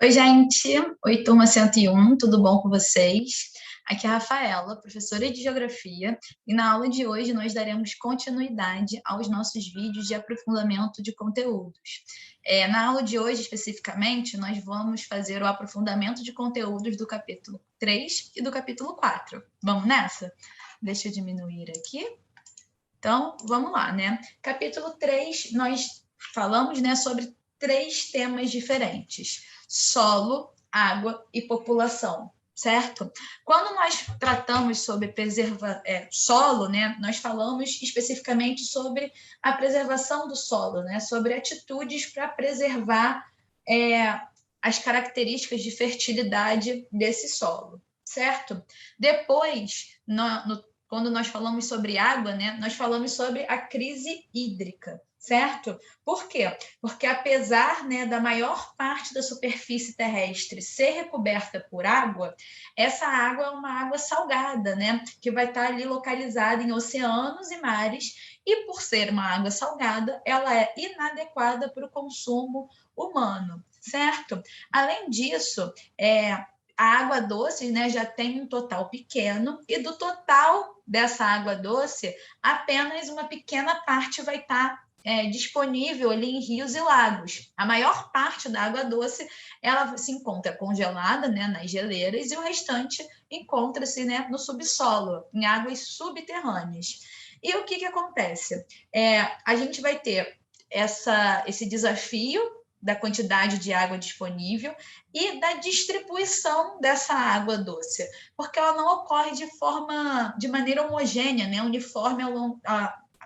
Oi, gente. Oi, turma 101, tudo bom com vocês? Aqui é a Rafaela, professora de Geografia, e na aula de hoje nós daremos continuidade aos nossos vídeos de aprofundamento de conteúdos. Na aula de hoje, especificamente, nós vamos fazer o aprofundamento de conteúdos do capítulo 3 e do capítulo 4. Vamos nessa? Deixa eu diminuir aqui. Então, vamos lá, né? Capítulo 3, nós falamos, né, sobre 3 temas diferentes: solo, água e população, certo? Quando nós tratamos sobre solo, né, nós falamos especificamente sobre a preservação do solo, né, sobre atitudes para preservar as características de fertilidade desse solo, certo? Depois, quando nós falamos sobre água, né, nós falamos sobre a crise hídrica, certo? Por quê? Porque apesar, né, da maior parte da superfície terrestre ser recoberta por água, essa água é uma água salgada, né, que vai estar ali localizada em oceanos e mares, e por ser uma água salgada, ela é inadequada para o consumo humano, certo? Além disso, a água doce, né, já tem um total pequeno, e do total dessa água doce, apenas uma pequena parte vai estar disponível ali em rios e lagos. A maior parte da água doce ela se encontra congelada, né, nas geleiras, e o restante encontra-se, né, no subsolo, em águas subterrâneas. E o que acontece? A gente vai ter esse desafio da quantidade de água disponível e da distribuição dessa água doce, porque ela não ocorre de maneira homogênea, né, uniforme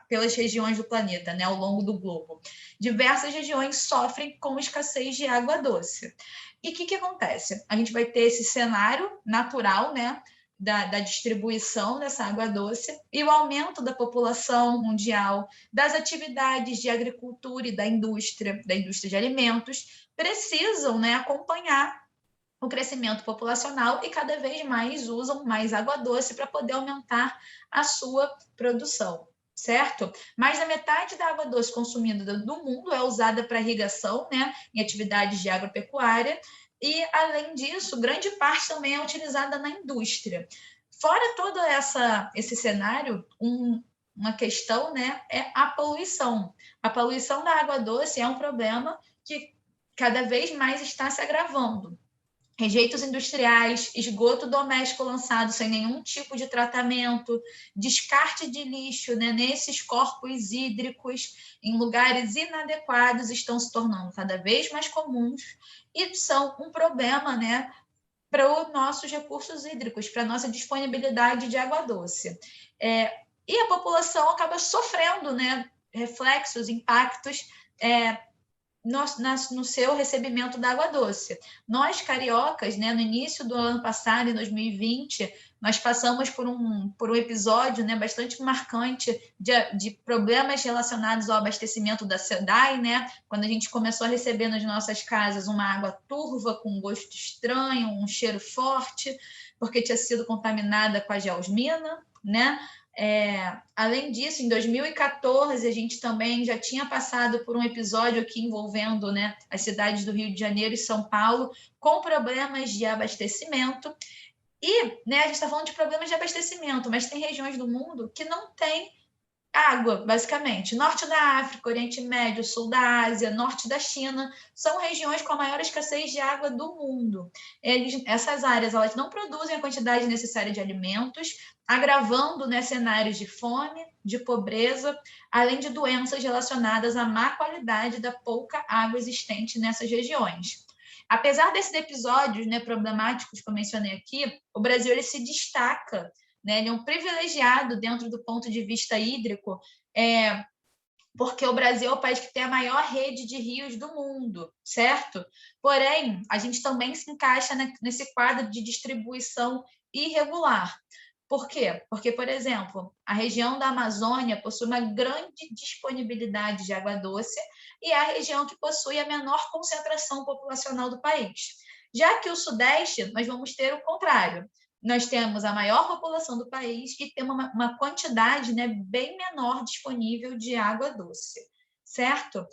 pelas regiões do planeta, né, ao longo do globo. Diversas regiões sofrem com escassez de água doce. E o que acontece? A gente vai ter esse cenário natural, né, da distribuição dessa água doce e o aumento da população mundial, das atividades de agricultura e da indústria de alimentos, precisam, né, acompanhar o crescimento populacional e cada vez mais usam mais água doce para poder aumentar a sua produção, certo? Mais da metade da água doce consumida do mundo é usada para irrigação, né, em atividades de agropecuária, e, além disso, grande parte também é utilizada na indústria. Fora todo esse cenário, uma questão, né, é a poluição. A poluição da água doce é um problema que cada vez mais está se agravando. Rejeitos industriais, esgoto doméstico lançado sem nenhum tipo de tratamento, descarte de lixo, né, nesses corpos hídricos em lugares inadequados estão se tornando cada vez mais comuns e são um problema, né, para os nossos recursos hídricos, para a nossa disponibilidade de água doce. E a população acaba sofrendo, né, reflexos, impactos no seu recebimento da água doce. Nós, cariocas, né, no início do ano passado, em 2020, nós passamos por um episódio, né, bastante marcante de problemas relacionados ao abastecimento da SEDAI, né, quando a gente começou a receber nas nossas casas uma água turva, com um gosto estranho, um cheiro forte, porque tinha sido contaminada com a geosmina, né? Além disso, em 2014, a gente também já tinha passado por um episódio aqui envolvendo, né, as cidades do Rio de Janeiro e São Paulo com problemas de abastecimento. E, né, a gente está falando de problemas de abastecimento, mas tem regiões do mundo que não tem água, basicamente. Norte da África, Oriente Médio, Sul da Ásia, Norte da China, são regiões com a maior escassez de água do mundo. Essas áreas elas não produzem a quantidade necessária de alimentos, agravando, né, cenários de fome, de pobreza, além de doenças relacionadas à má qualidade da pouca água existente nessas regiões. Apesar desses episódios, né, problemáticos que eu mencionei aqui, o Brasil ele se destaca, né? Ele é um privilegiado dentro do ponto de vista hídrico, porque o Brasil é o país que tem a maior rede de rios do mundo, certo? Porém, a gente também se encaixa nesse quadro de distribuição irregular. Por quê? Porque, por exemplo, a região da Amazônia possui uma grande disponibilidade de água doce e é a região que possui a menor concentração populacional do país. Já que o Sudeste, nós vamos ter o contrário. Nós temos a maior população do país e temos uma quantidade, né, bem menor disponível de água doce, certo?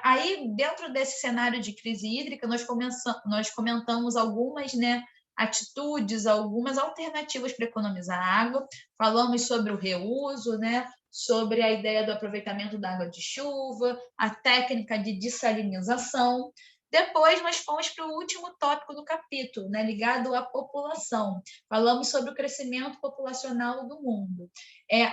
Aí, dentro desse cenário de crise hídrica, nós comentamos algumas, né, atitudes, algumas alternativas para economizar água, falamos sobre o reuso, né, sobre a ideia do aproveitamento da água de chuva, a técnica de dessalinização. Depois, nós fomos para o último tópico do capítulo, né, ligado à população. Falamos sobre o crescimento populacional do mundo.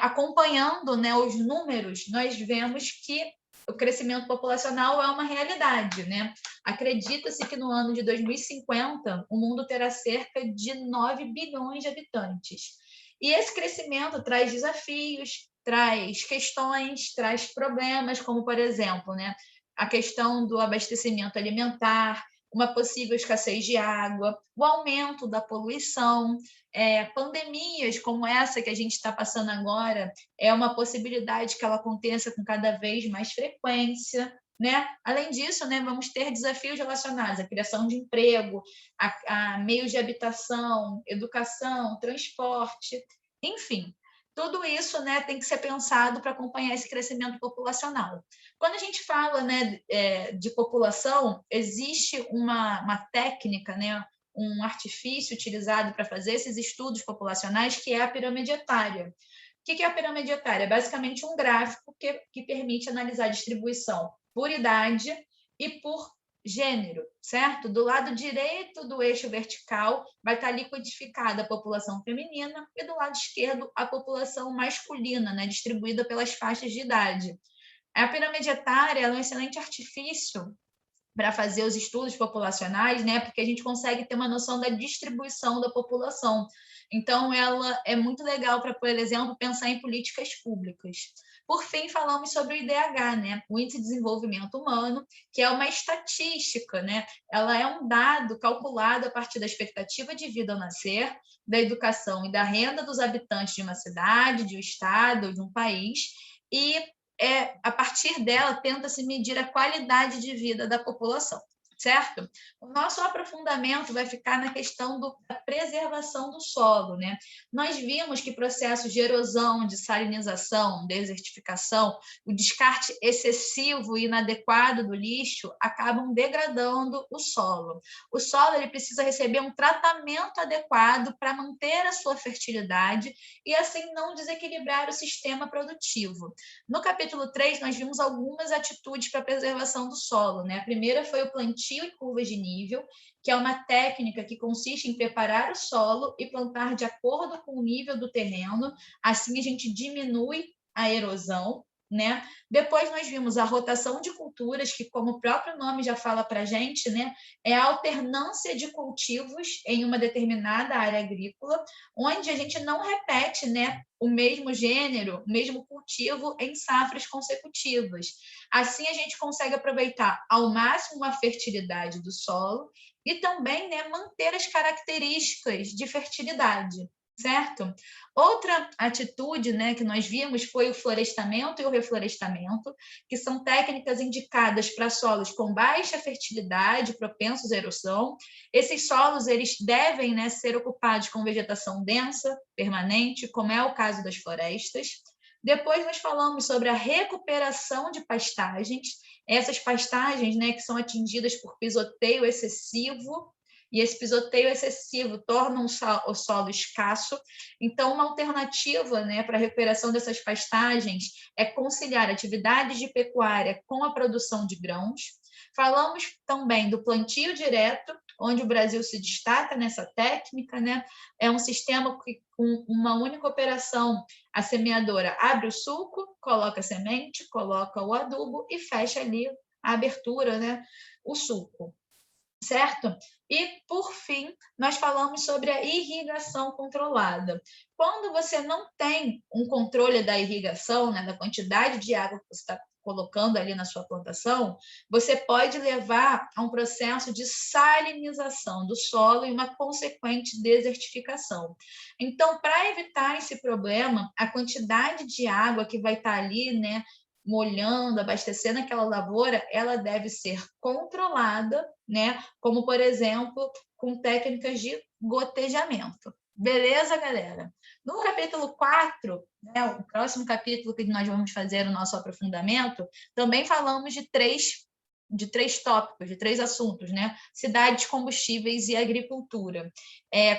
Acompanhando, né, os números, nós vemos que o crescimento populacional é uma realidade, né? Acredita-se que no ano de 2050 o mundo terá cerca de 9 bilhões de habitantes. E esse crescimento traz desafios, traz questões, traz problemas, como, por exemplo, né, a questão do abastecimento alimentar, uma possível escassez de água, o aumento da poluição, pandemias como essa que a gente está passando agora, é uma possibilidade que ela aconteça com cada vez mais frequência, né? Além disso, né, vamos ter desafios relacionados à criação de emprego, a meios de habitação, educação, transporte, enfim. Tudo isso, né, tem que ser pensado para acompanhar esse crescimento populacional. Quando a gente fala, né, de população, existe uma técnica, né, um artifício utilizado para fazer esses estudos populacionais, que é a pirâmide etária. O que é a pirâmide etária? É basicamente um gráfico que permite analisar a distribuição por idade e por gênero, certo? Do lado direito do eixo vertical vai estar ali codificada a população feminina e do lado esquerdo a população masculina, né, distribuída pelas faixas de idade. A pirâmide etária é um excelente artifício para fazer os estudos populacionais, né? Porque a gente consegue ter uma noção da distribuição da população. Então, ela é muito legal para, por exemplo, pensar em políticas públicas. Por fim, falamos sobre o IDH, né? O Índice de Desenvolvimento Humano, que é uma estatística, né? Ela é um dado calculado a partir da expectativa de vida ao nascer, da educação e da renda dos habitantes de uma cidade, de um estado, de um país, e a partir dela, tenta-se medir a qualidade de vida da população, certo? O nosso aprofundamento vai ficar na questão da preservação do solo, né? Nós vimos que processos de erosão, de salinização, desertificação, o descarte excessivo e inadequado do lixo acabam degradando o solo. O solo ele precisa receber um tratamento adequado para manter a sua fertilidade e assim não desequilibrar o sistema produtivo. No capítulo 3, nós vimos algumas atitudes para a preservação do solo, né? A primeira foi o plantio em curvas de nível, que é uma técnica que consiste em preparar o solo e plantar de acordo com o nível do terreno, assim a gente diminui a erosão, né? Depois nós vimos a rotação de culturas, que como o próprio nome já fala para a gente, né, é a alternância de cultivos em uma determinada área agrícola, onde a gente não repete, né, o mesmo gênero, o mesmo cultivo em safras consecutivas. Assim a gente consegue aproveitar ao máximo a fertilidade do solo e também, né, manter as características de fertilidade, certo? Outra atitude, né, que nós vimos foi o florestamento e o reflorestamento, que são técnicas indicadas para solos com baixa fertilidade, propensos à erosão. Esses solos eles devem, né, ser ocupados com vegetação densa, permanente, como é o caso das florestas. Depois nós falamos sobre a recuperação de pastagens, essas pastagens, né, que são atingidas por pisoteio excessivo, e esse pisoteio excessivo torna o solo escasso. Então, uma alternativa, né, para a recuperação dessas pastagens é conciliar atividades de pecuária com a produção de grãos. Falamos também do plantio direto, onde o Brasil se destaca nessa técnica, né? É um sistema que, com uma única operação, a semeadora abre o sulco, coloca a semente, coloca o adubo e fecha ali a abertura, né? O sulco, certo? E, por fim, nós falamos sobre a irrigação controlada. Quando você não tem um controle da irrigação, né, da quantidade de água que você está colocando ali na sua plantação, você pode levar a um processo de salinização do solo e uma consequente desertificação. Então, para evitar esse problema, a quantidade de água que vai estar ali, né, molhando, abastecendo aquela lavoura, ela deve ser controlada, né? Como, por exemplo, com técnicas de gotejamento. Beleza, galera? No capítulo 4, né, o próximo capítulo que nós vamos fazer o nosso aprofundamento, também falamos de três tópicos, de três assuntos, né? Cidades, combustíveis e agricultura.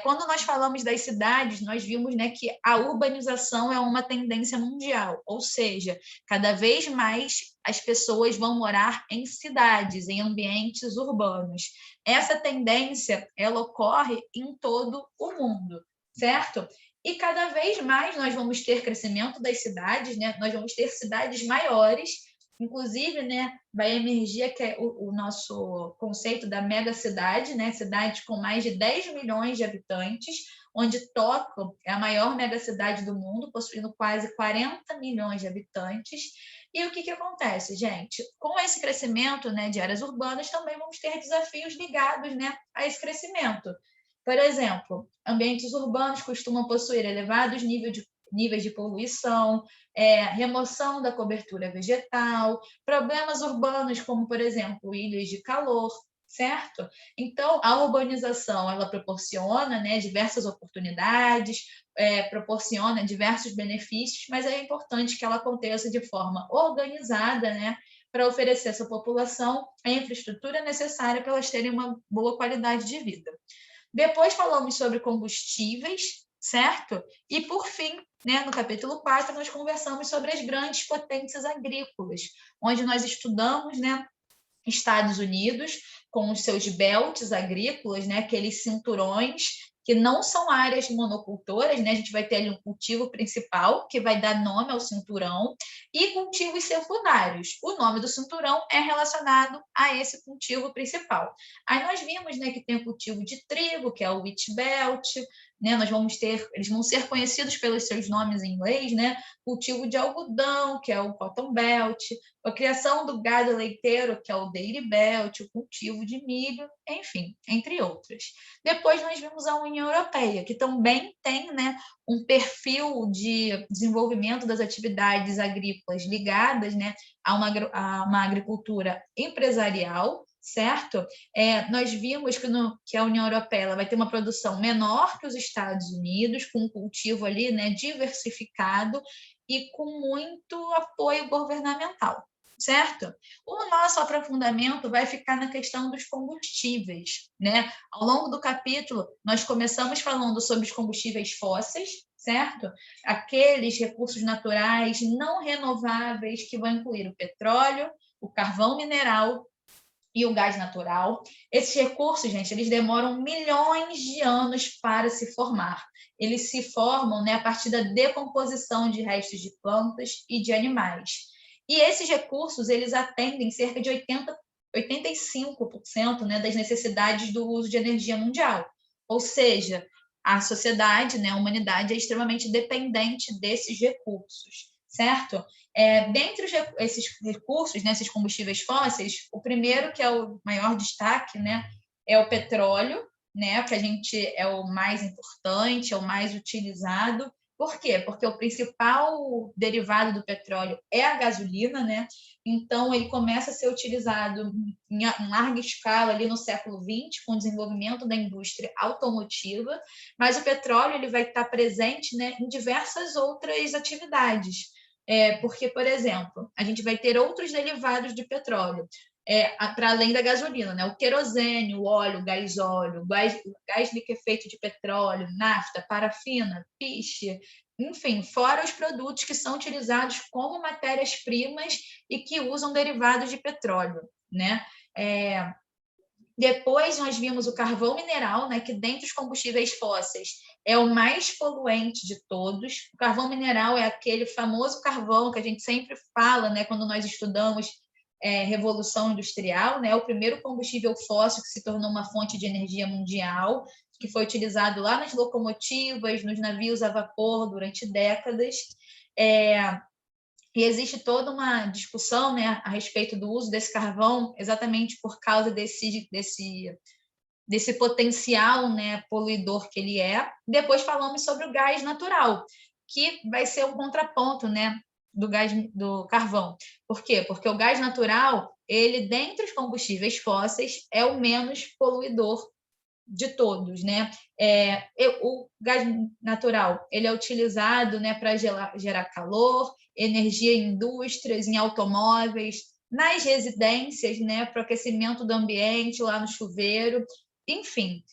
Quando nós falamos das cidades, nós vimos, né, que a urbanização é uma tendência mundial, ou seja, cada vez mais as pessoas vão morar em cidades, em ambientes urbanos. Essa tendência, ela ocorre em todo o mundo, certo? E cada vez mais nós vamos ter crescimento das cidades, né? Nós vamos ter cidades maiores, inclusive, né, vai emergir que é o nosso conceito da megacidade, né? Cidades com mais de 10 milhões de habitantes, onde Tóquio é a maior megacidade do mundo, possuindo quase 40 milhões de habitantes. E o que acontece, gente? Com esse crescimento, né, de áreas urbanas, também vamos ter desafios ligados, né, a esse crescimento. Por exemplo, ambientes urbanos costumam possuir elevados níveis de poluição, remoção da cobertura vegetal, problemas urbanos como, por exemplo, ilhas de calor, certo? Então, a urbanização, ela proporciona, né, diversas oportunidades, proporciona diversos benefícios, mas é importante que ela aconteça de forma organizada, né, para oferecer a essa população a infraestrutura necessária para elas terem uma boa qualidade de vida. Depois falamos sobre combustíveis, certo? E, por fim, né, no capítulo 4, nós conversamos sobre as grandes potências agrícolas, onde nós estudamos, né, Estados Unidos, com os seus belts agrícolas, né, aqueles cinturões que não são áreas monocultoras, né? A gente vai ter ali um cultivo principal, que vai dar nome ao cinturão, e cultivos secundários. O nome do cinturão é relacionado a esse cultivo principal. Aí nós vimos, né, que tem o cultivo de trigo, que é o wheat belt, né? Eles vão ser conhecidos pelos seus nomes em inglês, né? Cultivo de algodão, que é o cotton belt, a criação do gado leiteiro, que é o dairy belt, o cultivo de milho, enfim, entre outras. Depois nós vimos a União Europeia, que também tem, né, um perfil de desenvolvimento das atividades agrícolas ligadas, né, a uma agricultura empresarial, certo? Nós vimos que a União Europeia ela vai ter uma produção menor que os Estados Unidos, com um cultivo ali, né, diversificado e com muito apoio governamental, certo? O nosso aprofundamento vai ficar na questão dos combustíveis, né? Ao longo do capítulo, nós começamos falando sobre os combustíveis fósseis, certo? Aqueles recursos naturais não renováveis que vão incluir o petróleo, o carvão mineral e o gás natural. Esses recursos, gente, eles demoram milhões de anos para se formar. Eles se formam, né, a partir da decomposição de restos de plantas e de animais. E esses recursos, eles atendem cerca de 85%, né, das necessidades do uso de energia mundial. Ou seja, a sociedade, né, a humanidade é extremamente dependente desses recursos, certo? Dentre esses recursos, né, esses combustíveis fósseis, o primeiro, que é o maior destaque, né, é o petróleo, né, que a gente é o mais importante, é o mais utilizado. Por quê? Porque o principal derivado do petróleo é a gasolina, né? Então, ele começa a ser utilizado em larga escala ali no século XX, com o desenvolvimento da indústria automotiva, mas o petróleo ele vai estar presente, né, em diversas outras atividades. Porque, por exemplo, a gente vai ter outros derivados de petróleo, para além da gasolina, né? O querosene, o óleo, o gás liquefeito de petróleo, nafta, parafina, piche, enfim, fora os produtos que são utilizados como matérias-primas e que usam derivados de petróleo, né? Depois nós vimos o carvão mineral, né, que dentre os combustíveis fósseis é o mais poluente de todos. O carvão mineral é aquele famoso carvão que a gente sempre fala, né, quando nós estudamos Revolução Industrial, né, o primeiro combustível fóssil que se tornou uma fonte de energia mundial, que foi utilizado lá nas locomotivas, nos navios a vapor durante décadas. E existe toda uma discussão, né, a respeito do uso desse carvão, exatamente por causa desse potencial, né, poluidor que ele é. Depois falamos sobre o gás natural, que vai ser um contraponto, né, do carvão. Por quê? Porque o gás natural, ele, dentre os combustíveis fósseis, é o menos poluidor, de todos, né? O gás natural, ele é utilizado, né, para gerar calor, energia em indústrias, em automóveis, nas residências, né, para o aquecimento do ambiente, lá no chuveiro, enfim.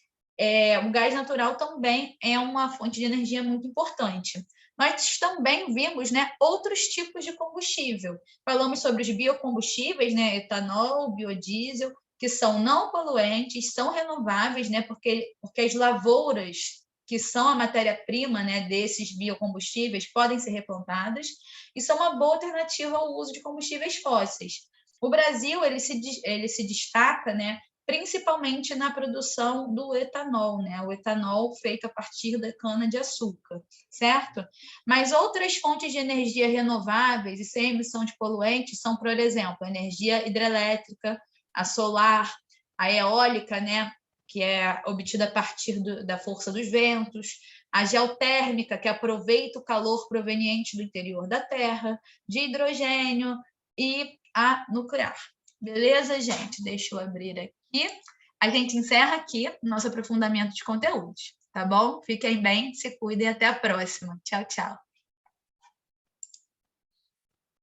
O gás natural também é uma fonte de energia muito importante. Nós também vimos, né, outros tipos de combustível. Falamos sobre os biocombustíveis, né, etanol, biodiesel, que são não poluentes, são renováveis, né, porque as lavouras, que são a matéria-prima, né, desses biocombustíveis, podem ser replantadas e são uma boa alternativa ao uso de combustíveis fósseis. O Brasil ele se destaca, né, principalmente na produção do etanol, né? O etanol feito a partir da cana-de-açúcar, certo? Mas outras fontes de energia renováveis e sem emissão de poluentes são, por exemplo, a energia hidrelétrica, a solar, a eólica, né? Que é obtida a partir da força dos ventos, a geotérmica, que aproveita o calor proveniente do interior da Terra, de hidrogênio e a nuclear. Beleza, gente? Deixa eu abrir aqui. A gente encerra aqui o nosso aprofundamento de conteúdos, tá bom? Fiquem bem, se cuidem e até a próxima. Tchau, tchau.